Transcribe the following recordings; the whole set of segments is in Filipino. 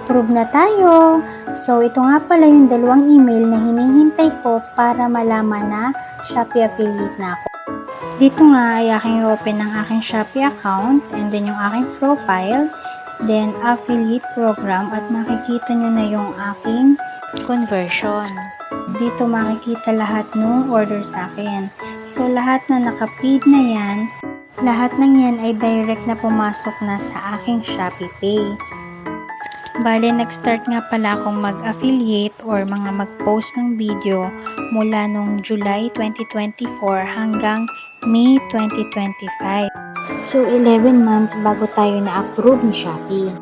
na-approve na tayo. So, ito nga pala yung dalawang email na hinihintay ko para malaman na Shopee affiliate na ako. Dito nga ay aking open ng aking Shopee account and then yung aking profile, then affiliate program at makikita nyo na yung aking conversion. Dito makikita lahat ng order sa akin. So, lahat na naka-paid na yan, lahat ng yan ay direct na pumasok na sa aking Shopee Pay. Bale, nag-start nga pala akong mag-affiliate or mga mag-post ng video mula nung July 2024 hanggang May 2025. So, 11 months bago tayo na-approve ni Shopee.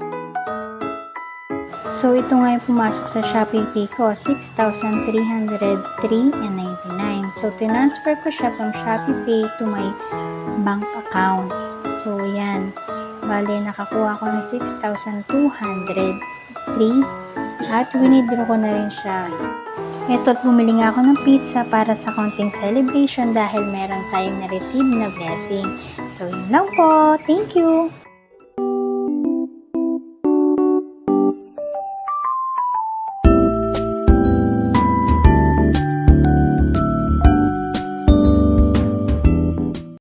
So, ito nga yung pumasok sa Shopee Pay ko, 6,303.99. So, tinransfer ko siya from Shopee Pay to my bank account. So, yan. Bale, nakakuha ko ng 6,203 at winidraw ko na rin siya. Ito, at bumili nga ako ng pizza para sa konting celebration dahil meron tayong na-receive na blessing. So, yun lang po. Thank you!